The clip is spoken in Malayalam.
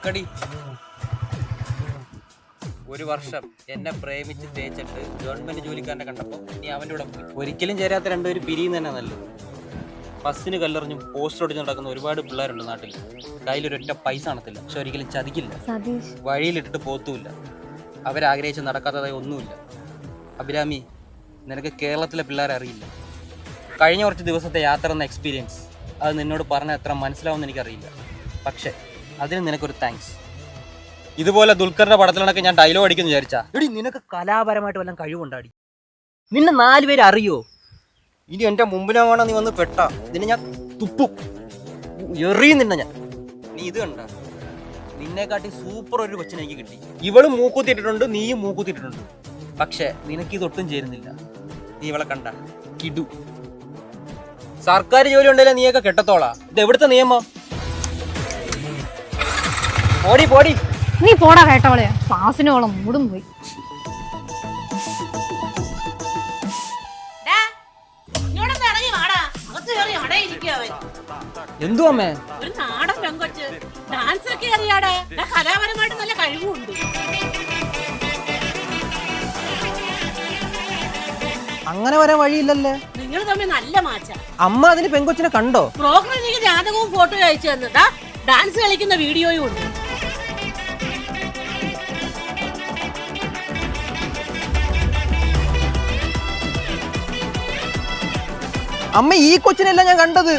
നിക്കടി. ഒരു വർഷം എന്നെ പ്രേമിച്ച് തേച്ചിട്ട് ഗവൺമെന്റ് ജോലിക്കാരനെ കണ്ടപ്പോൾ നീ അവൻ്റെ കൂടെ പോയി. ഒരിക്കലും ചേരാത്ത രണ്ടുപേരും പിരിയുന്ന തന്നെ നല്ലത്. ബസ്സിന് കല്ലെറിഞ്ഞും പോസ്റ്റർ ഒടിച്ച് നടക്കുന്ന ഒരുപാട് പിള്ളേരുണ്ട് നാട്ടിൽ. കയ്യിലൊരൊറ്റ പൈസ കാണത്തില്ല, പക്ഷെ ഒരിക്കലും ചതിക്കില്ല. വഴിയിലിട്ടിട്ട് പോത്തുമില്ല. അവരാഗ്രഹിച്ച് നടക്കാത്തതായി ഒന്നുമില്ല. അഭിരാമി, നിനക്ക് കേരളത്തിലെ പിള്ളേരെ അറിയില്ല. കഴിഞ്ഞ കുറച്ച് ദിവസത്തെ യാത്ര എന്ന എക്സ്പീരിയൻസ് അത് നിന്നോട് പറഞ്ഞാൽ എത്ര മനസ്സിലാവുമെന്ന് എനിക്കറിയില്ല. പക്ഷെ അതിന് നിനക്കൊരു താങ്ക്സ്. ഇതുപോലെ ദുൽഖറിന്റെ പടത്തിലൊക്കെ ഞാൻ ഡയലോഗ് അടിക്കുന്നു വിചാരിച്ചാ. എടി, നിനക്ക് കലാപരമായിട്ട് വല്ലതും കഴിവുണ്ടാടി. നിന്നെ 4 പേര് അറിയോ? ഇനി എൻ്റെ മുമ്പിലാവണ നീ വന്ന് പെട്ട നിന്നെ ഞാൻ തുപ്പും, എറിയും നിന്നെ ഞാൻ. നീ ഇത് കണ്ട, നിന്നെക്കാട്ടി സൂപ്പർ ഒരു കൊച്ചിനെ എനിക്ക് കിട്ടി. ഇവളും മൂക്കുത്തിയിട്ടുണ്ട്, നീയും മൂക്കുത്തിയിട്ടുണ്ട്. പക്ഷെ നിനക്കിതൊട്ടും ചേരുന്നില്ല. നീ ഇവളെ കണ്ട കിടു. സർക്കാർ ജോലി ഉണ്ടെങ്കിൽ നീയൊക്കെ കെട്ടത്തോളാ. ഇത് എവിടുത്തെ നിയമം? പോടി പോടി. നീ പോടാ കേട്ടോളെ, ക്ലാസ്സിനോളം മൂടും പോയി. എന്തോ അമ്മേ? ഒരു നാടൻ പെങ്കൊച്ച് ഡാൻസ് ഒക്കെ അറിയാടെ, കലാപരമായിട്ട് നല്ല കഴിവുണ്ട്. അങ്ങനെ വരാൻ വഴിയില്ലല്ലേ? നിങ്ങൾ തമ്മിൽ നല്ല മാച്ച. അമ്മ അതിന് പെങ്കൊച്ചിനെ കണ്ടോ? പ്രോഗ്രാം എനിക്ക് ജാതകവും ഫോട്ടോ അയച്ചു തന്നിട്ടാ, ഡാൻസ് കളിക്കുന്ന വീഡിയോയും ഉണ്ട്. അമ്മ, ഈ കൊച്ചിനെല്ലാം ഞാൻ കണ്ടത്.